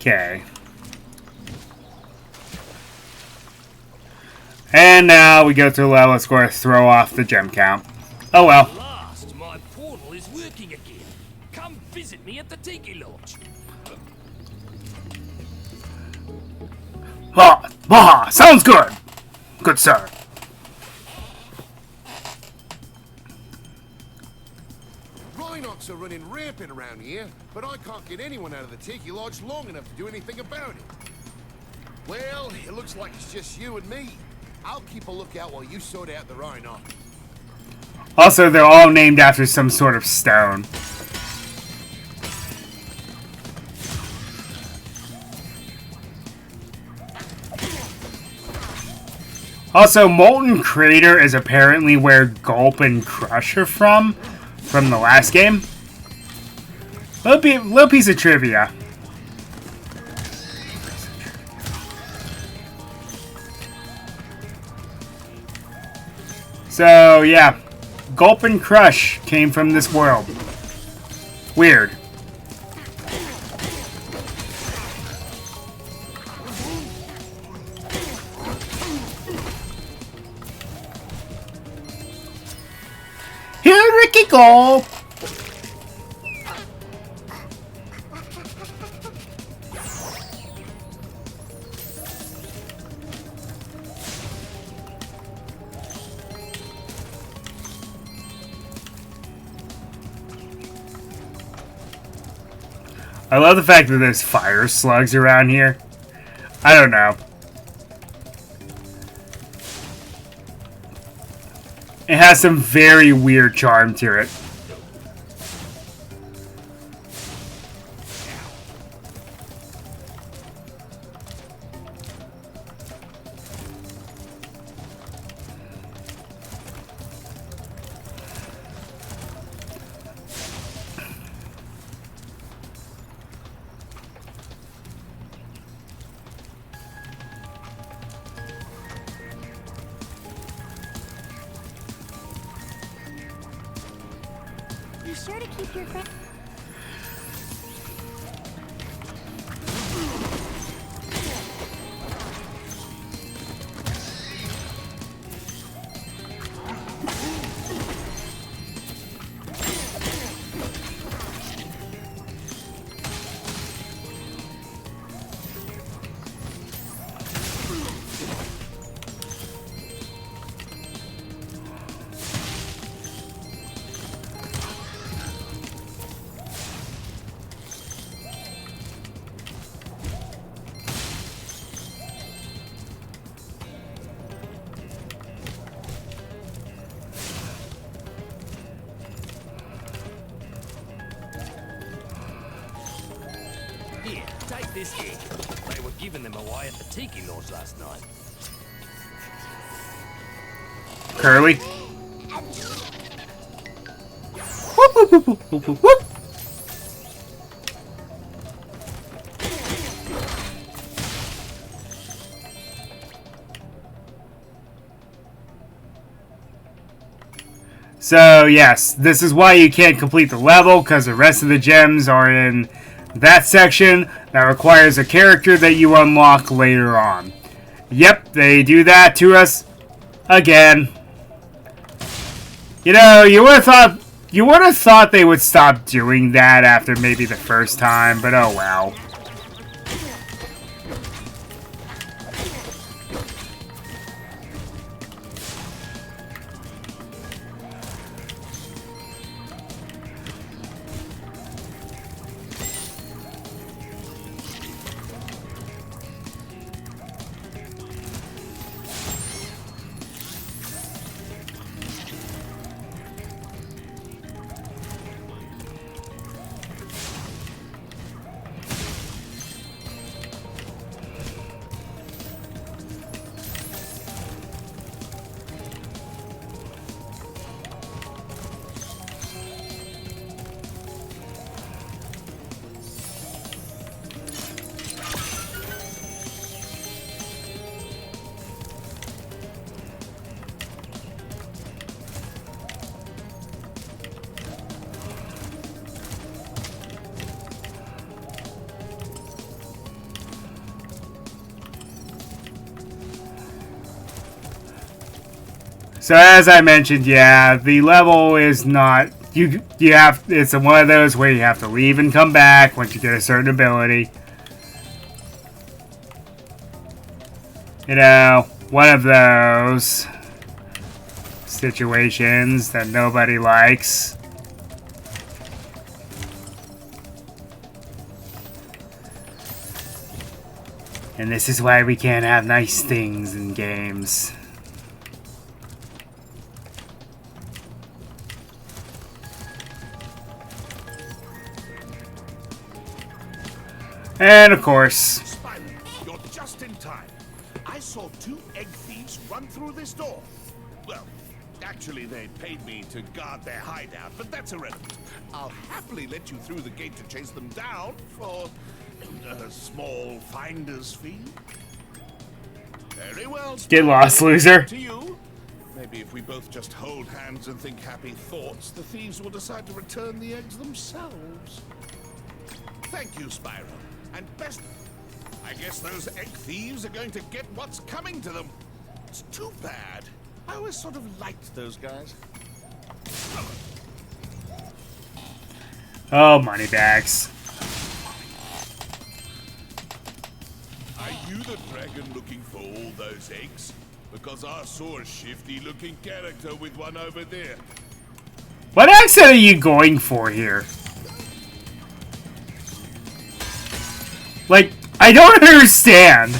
Okay. And now we go through the level. Let's go and throw off the gem count. Oh well. At last, my portal is working again. Come visit me at the Tiki Lodge. Sounds good. Good sir. Rhinox are running rampant around here, but I can't get anyone out of the Tiki Lodge long enough to do anything about it. Well, it looks like it's just you and me. I'll keep a lookout while you sort out the Rhinox. Also, they're all named after some sort of stone. Also, Molten Crater is apparently where Gulp and Crush are from the last game. Little piece of trivia. So, yeah. Gulp and Crush came from this world. Weird. Here, Ricky Gulp! I love the fact that there's fire slugs around here. I don't know. It has some very weird charm to it. Be sure to keep your friend. Here, take this egg. They were giving them away at the Tiki Lodge last night. Curly. Whoop, whoop, whoop, whoop, whoop, whoop, whoop. So, yes, this is why you can't complete the level, because the rest of the gems are in that section that requires a character that you unlock later on. Yep, they do that to us again. You know, you would have thought they would stop doing that after maybe the first time, but oh well. So as I mentioned, yeah, the level is not you have it's one of those where you have to leave and come back once you get a certain ability. You know, one of those situations that nobody likes. And this is why we can't have nice things in games. And of course... Spyro, you're just in time. I saw 2 egg thieves run through this door. Well, actually they paid me to guard their hideout, but that's irrelevant. I'll happily let you through the gate to chase them down for a small finder's fee. Very well, Spyro. Get lost, loser. To you. Maybe if we both just hold hands and think happy thoughts, the thieves will decide to return the eggs themselves. Thank you, Spyro. And best... I guess those egg thieves are going to get what's coming to them. It's too bad. I always sort of liked those guys. Oh, money bags. Are you the dragon looking for all those eggs? Because I saw a shifty-looking character with one over there. What accent are you going for here? Like, I don't understand.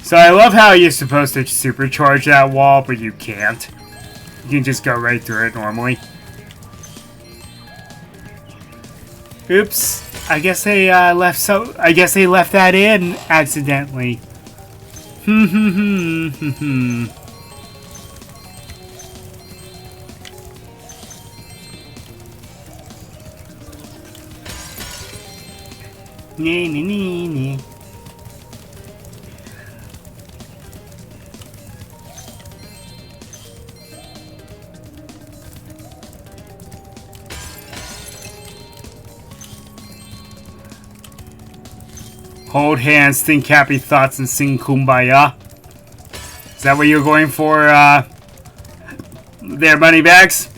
So I love how you're supposed to supercharge that wall, but you can't. You can just go right through it normally. Oops. I guess they left that in accidentally. Nee, nee, nee, nee. Hold hands, think happy thoughts, and sing Kumbaya. Is that what you're going for, there, Moneybags?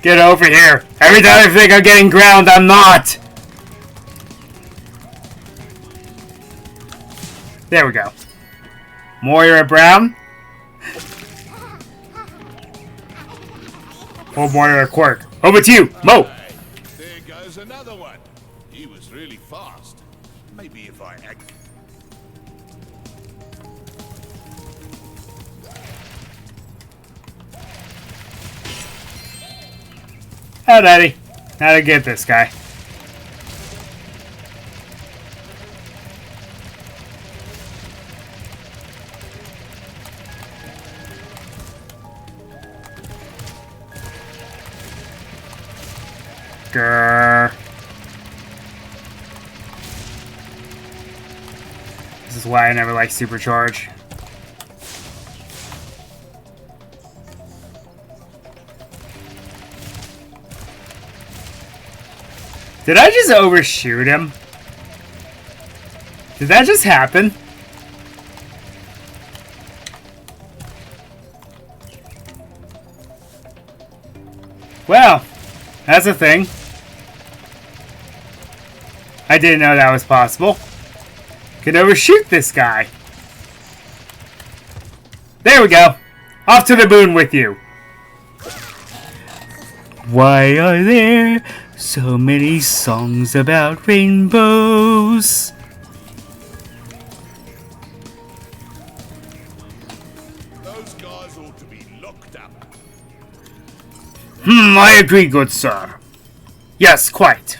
Get over here. Every time I think I'm getting ground, I'm not. There we go. Moira Brown. Oh, Moira Quirk. Over to you, Mo. Right, there goes another one. He was really fast. Maybe if I act... Oh, Daddy. How to get this guy. Grrr. This is why I never like Supercharge. Did I just overshoot him? Did that just happen? Well, that's a thing. I didn't know that was possible. Could overshoot this guy. There we go. Off to the moon with you. Why are there so many songs about rainbows? Those guys ought to be locked up. I agree, good sir. Yes, quite.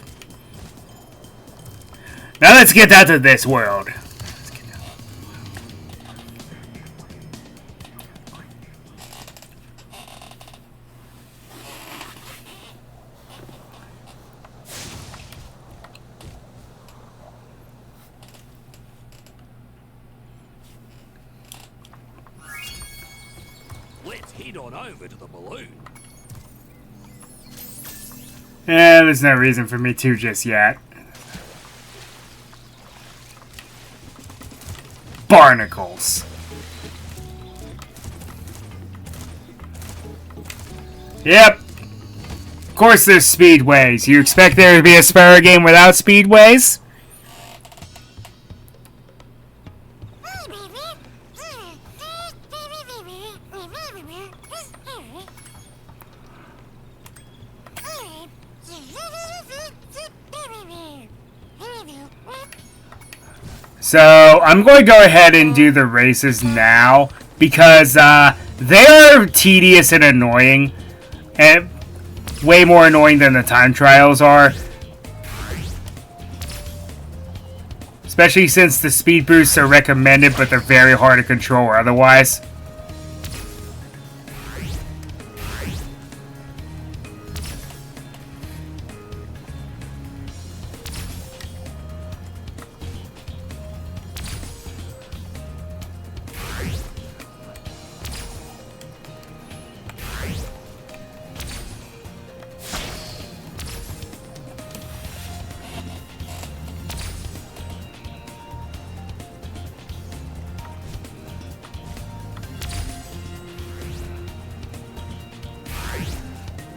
Now let's get out of this world. Let's head on over to the balloon. There's no reason for me to just yet. Barnacles. Yep. Of course there's speedways. You expect there to be a Spyro game without speedways? So, I'm going to go ahead and do the races now, because they are tedious and annoying, and way more annoying than the time trials are. Especially since the speed boosts are recommended, but they're very hard to control otherwise.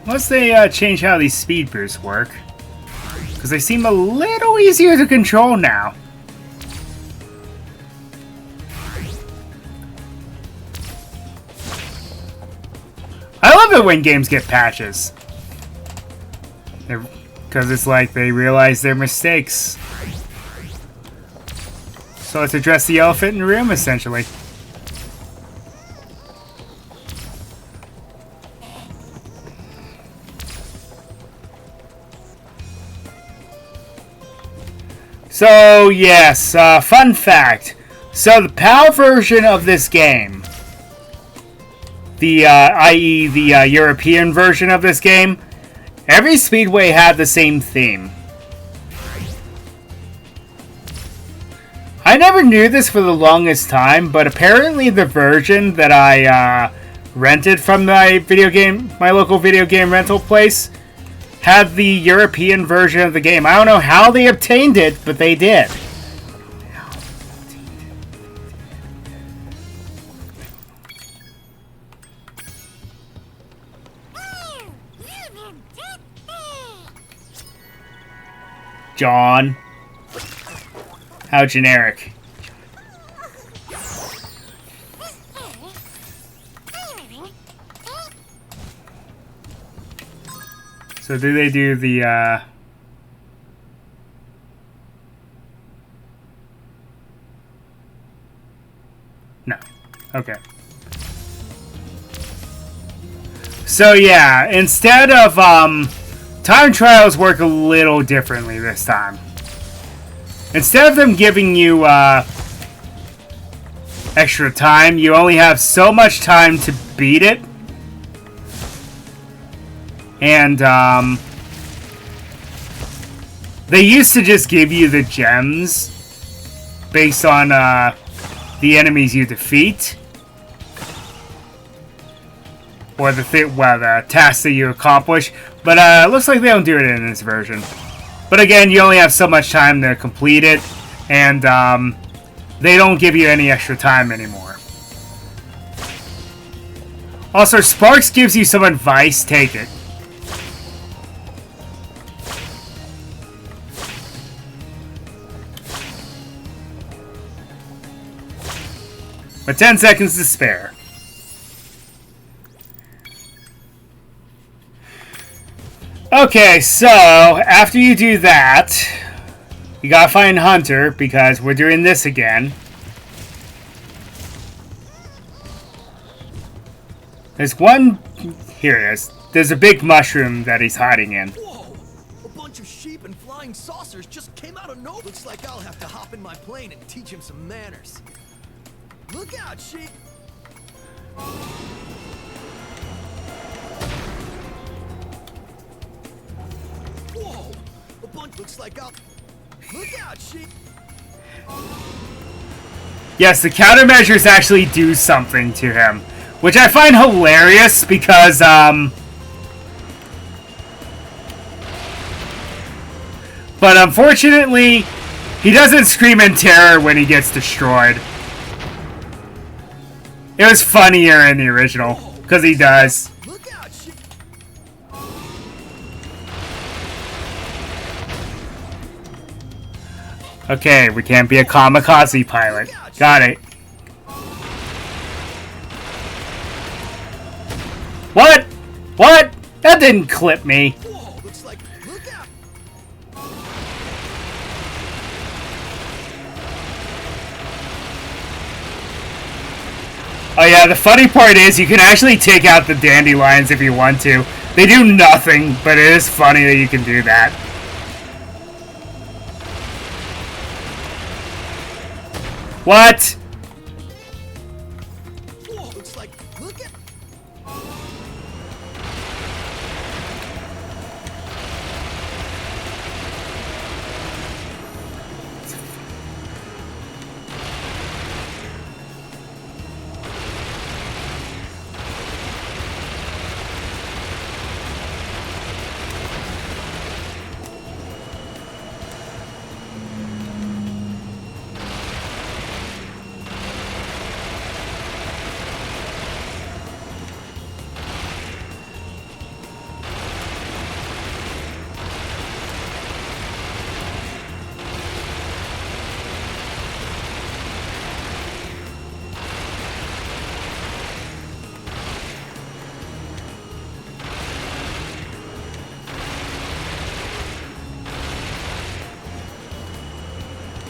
Unless they change how these speed boosts work. Because they seem a little easier to control now. I love it when games get patches. Because it's like they realize their mistakes. So let's address the elephant in the room, essentially. So, yes, fun fact. So, the PAL version of this game, i.e. the European version of this game, every speedway had the same theme. I never knew this for the longest time, but apparently the version that I rented from my local video game rental place, had the European version of the game. I don't know how they obtained it, but they did. John. How generic. So do they do the, No. Okay. So yeah, instead of, time trials work a little differently this time. Instead of them giving you, extra time, you only have so much time to beat it. And, they used to just give you the gems based on, the enemies you defeat. Or the tasks that you accomplish. But, it looks like they don't do it in this version. But again, you only have so much time to complete it. And, they don't give you any extra time anymore. Also, Sparks gives you some advice. Take it. But 10 seconds to spare. Okay, so after you do that, you gotta find Hunter because we're doing this again. There's one. Here it is. There's a big mushroom that he's hiding in. Whoa! A bunch of sheep and flying saucers just came out of nowhere. Looks like I'll have to hop in my plane and teach him some manners. Look out, sheep! Whoa! A bunch looks like I'll... Look out, sheep! Yes, the countermeasures actually do something to him, which I find hilarious because, but unfortunately, he doesn't scream in terror when he gets destroyed. It was funnier in the original, because he does. Look out, sheep! Okay, we can't be a kamikaze pilot. Got it. What? What? That didn't clip me. Whoa! Looks like... Look out! Oh yeah, the funny part is you can actually take out the dandelions if you want to. They do nothing, but it is funny that you can do that. What? Whoa! Looks like... Look at...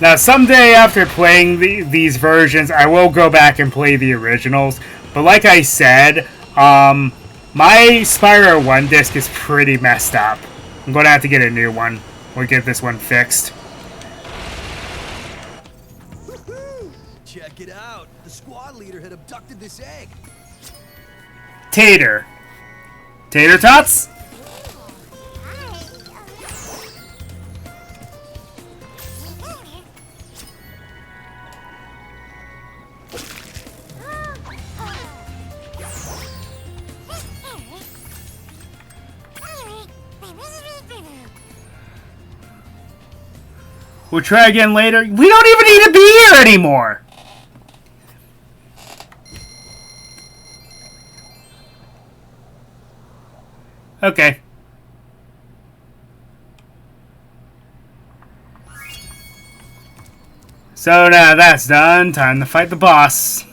Now, someday after playing these versions, I will go back and play the originals. But like I said, my Spyro 1 disc is pretty messed up. I'm going to have to get a new one or get this one fixed. Check it out. The squad leader had abducted this egg. Tater. Tater tots? We'll try again later. We don't even need to be here anymore! Okay. So now that's done, time to fight the boss.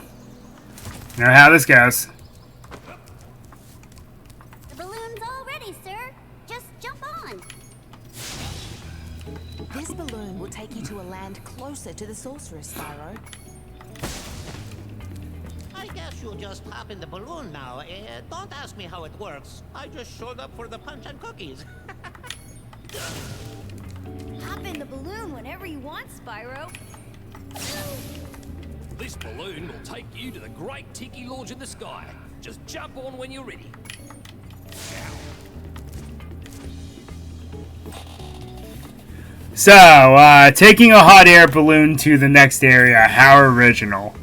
You know how this goes. The balloon's all ready, sir. Just jump on. This balloon will take you to a land closer to the sorceress, Spyro. I guess you'll just hop in the balloon now. Don't ask me how it works. I just showed up for the punch and cookies. Hop in the balloon whenever you want, Spyro. This balloon will take you to the great Tiki Lodge in the sky. Just jump on when you're ready. So, taking a hot air balloon to the next area, how original.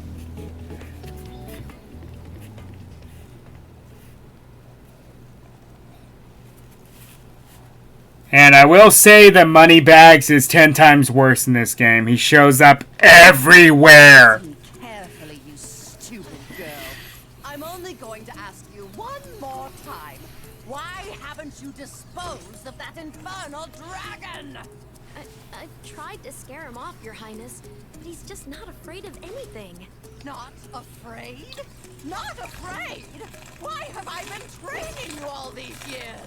And I will say that Moneybags is 10 times worse in this game. He shows up everywhere. Listen carefully, you stupid girl. I'm only going to ask you one more time. Why haven't you disposed of that infernal dragon? I tried to scare him off, Your Highness, but he's just not afraid of anything. Not afraid? Not afraid? Why have I been training you all these years?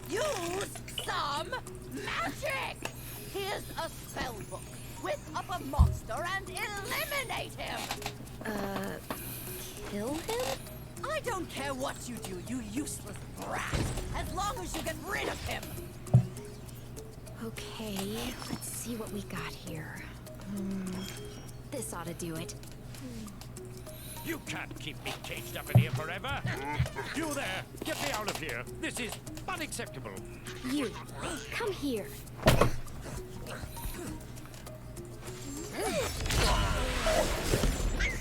Use some magic! Here's a spell book. Whip up a monster and eliminate him! Kill him? I don't care what you do, you useless brat, as long as you get rid of him! Okay, let's see what we got here. This ought to do it. You can't keep me caged up in here forever. You there, get me out of here. This is unacceptable. You, come here.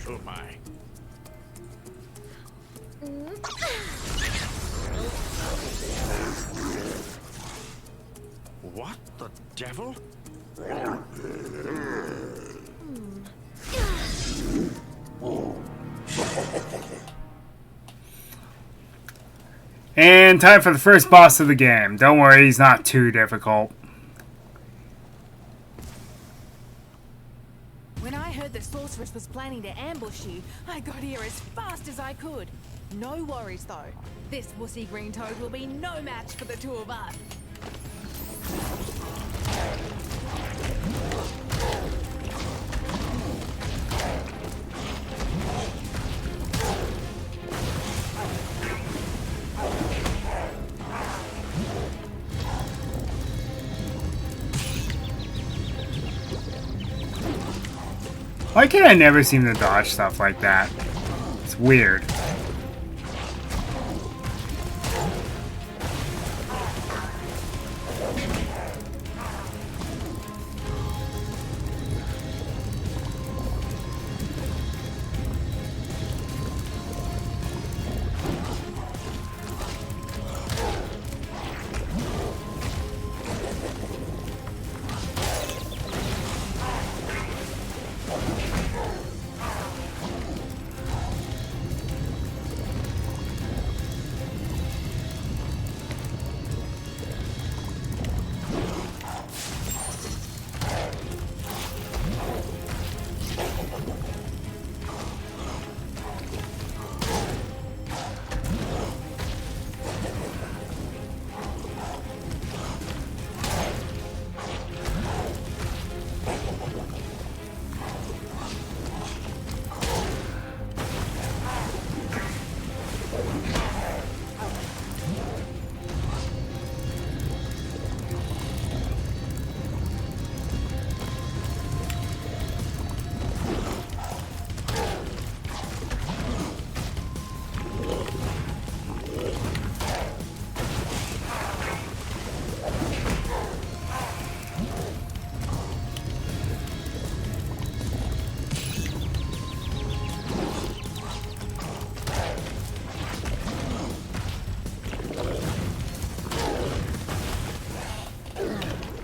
Oh my. What the devil? And time for the first boss of the game. Don't worry, he's not too difficult. When I heard the sorceress was planning to ambush you, I got here as fast as I could. No worries though. This wussy green toad will be no match for the two of us. Why can't I never seem to dodge stuff like that? It's weird.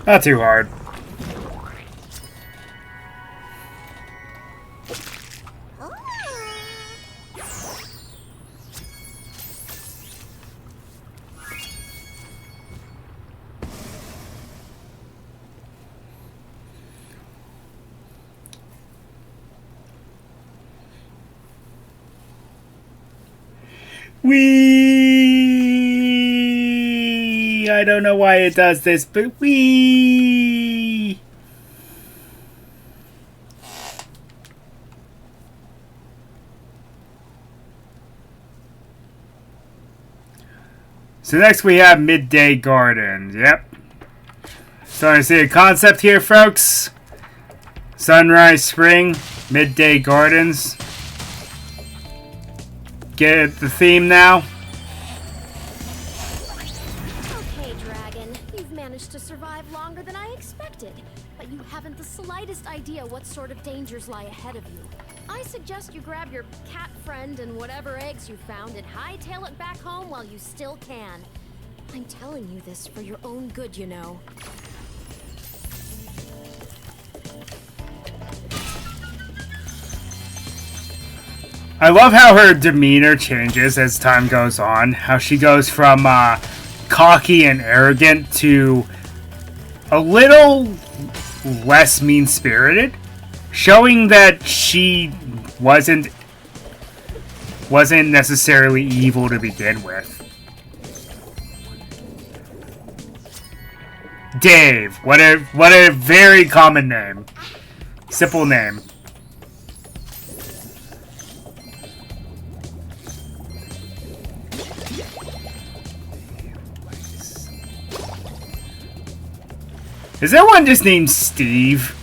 Not too hard. Wee! I don't know why it does this, but wee! So next we have Midday Gardens. Yep. Starting to see a concept here, folks. Sunrise Spring, Midday Gardens. Get the theme now. Okay, Dragon. You've managed to survive longer than I expected. But you haven't the slightest idea what sort of dangers lie ahead of you. I suggest you grab your cat friend and whatever eggs you found and hightail it back home while you still can. I'm telling you this for your own good, you know. I love how her demeanor changes as time goes on. How she goes from cocky and arrogant to a little less mean-spirited, showing that she wasn't necessarily evil to begin with. Dave. What a very common name. Simple name. Is there one just named Steve?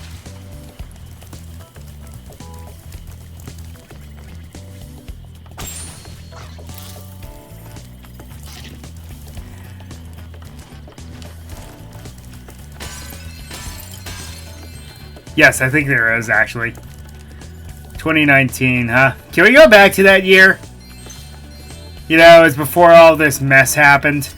Yes, I think there is, actually. 2019, huh? Can we go back to that year? You know, it was before all this mess happened.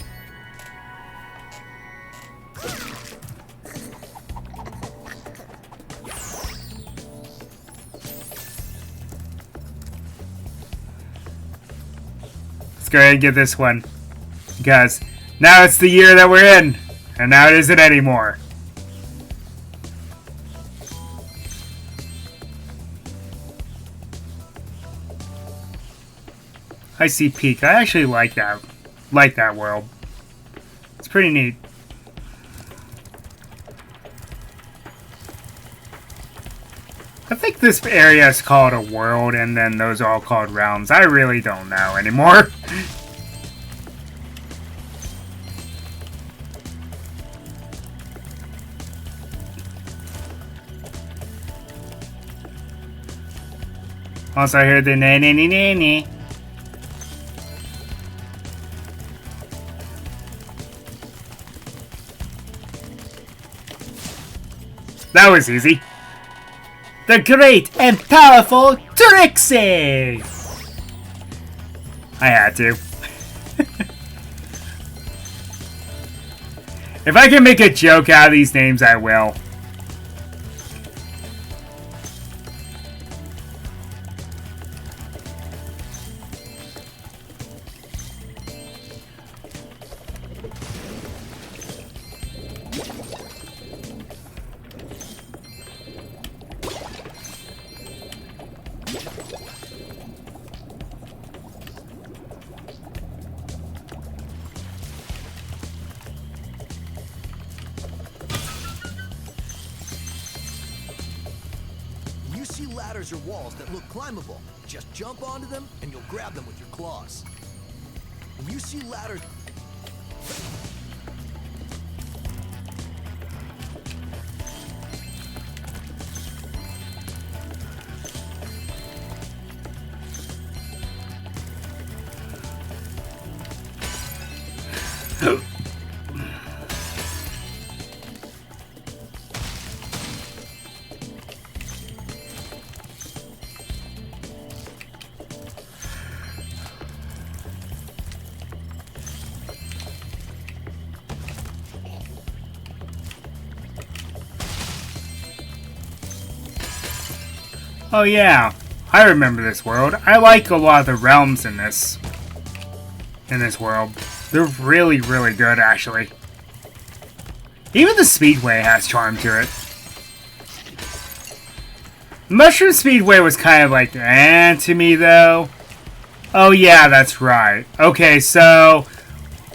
Let's go ahead and get this one. Because now it's the year that we're in. And now it isn't anymore. Icy Peak. I actually like that world. It's pretty neat. I think this area is called a world, and then those are all called realms. I really don't know anymore. Also, I heard the na-na-na-na-na. That was easy. The great and powerful Trixie! I had to. If I can make a joke out of these names, I will. Ladders or walls that look climbable. Just jump onto them and you'll grab them with your claws. When you see ladders... Oh yeah, I remember this world. I like a lot of the realms in this world. They're really, really good, actually. Even the Speedway has charm to it. Mushroom Speedway was kind of like, to me, though. Oh yeah, that's right. Okay, so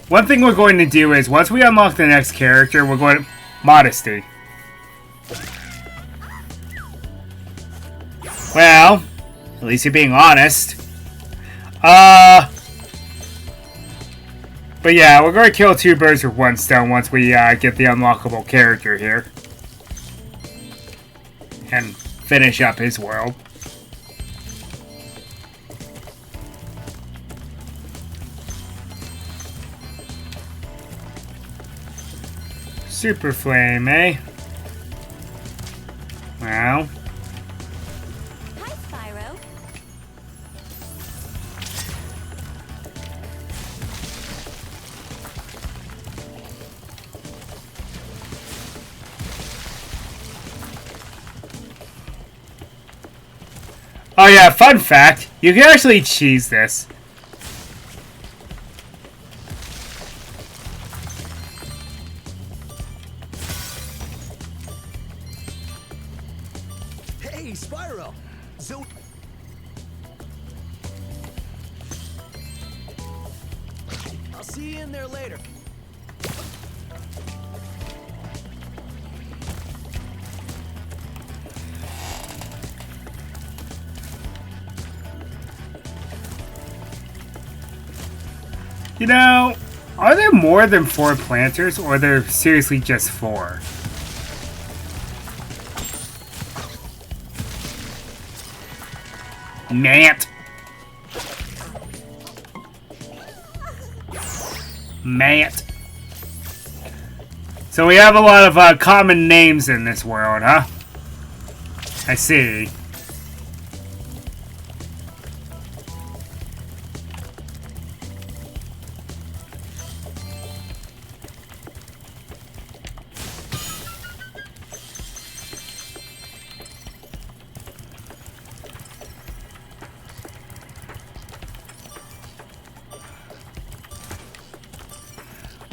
one thing we're going to do is, once we unlock the next character, we're going to... Modesty. Well, at least you're being honest. But yeah, we're going to kill two birds with one stone once we get the unlockable character here. And finish up his world. Super Flame, eh? Well... Hi, Spyro. Oh yeah, fun fact, you can actually cheese this. Hey, Spyro! I'll see you in there later. You know, are there more than 4 planters, or are there seriously just 4? Mant. Mant. So we have a lot of common names in this world, huh? I see.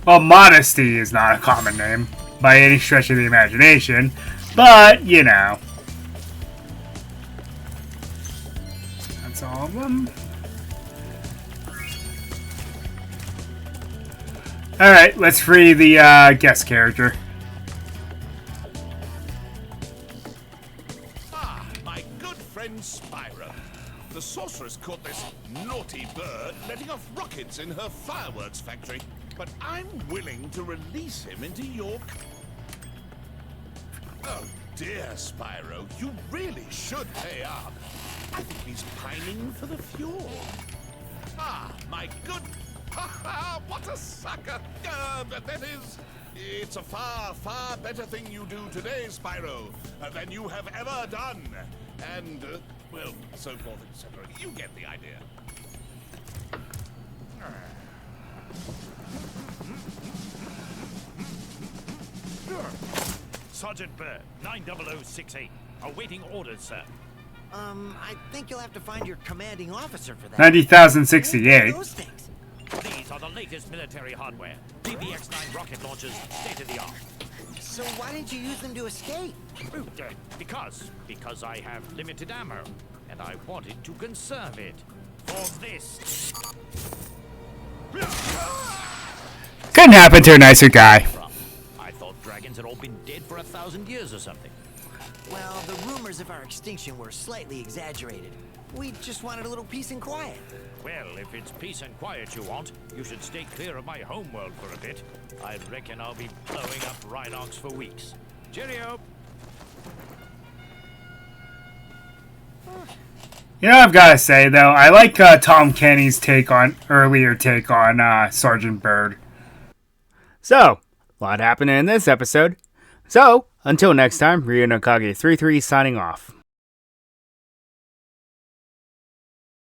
Well, modesty is not a common name by any stretch of the imagination, but, you know. That's all of them. Alright, let's free the guest character. Ah, my good friend Spyro. The sorceress caught this naughty bird letting off rockets in her fireworks factory. But I'm willing to release him into your... Oh dear, Spyro, you really should pay up. I think he's pining for the fuel. Ah, my good... What a sucker! That is... It's a far, far better thing you do today, Spyro, than you have ever done. And, well, so forth, etc. You get the idea. Sergeant Bird, 90068. Awaiting orders, sir. I think you'll have to find your commanding officer for that. 90,068. Those things. These are the latest military hardware. DBX-9 rocket launchers, state-of-the-art. So why didn't you use them to escape? Because I have limited ammo, and I wanted to conserve it for this. Couldn't happen to a nicer guy. I thought dragons had all been dead for 1,000 years or something. Well, the rumors of our extinction were slightly exaggerated. We just wanted a little peace and quiet. Well, if it's peace and quiet you want, you should stay clear of my homeworld for a bit. I reckon I'll be blowing up Rhinox for weeks. Cheerio! You know, I've got to say, though, I like Tom Kenny's earlier take on Sergeant Bird. So, a lot happened in this episode. So, until next time, Ryu no Kage 33 signing off.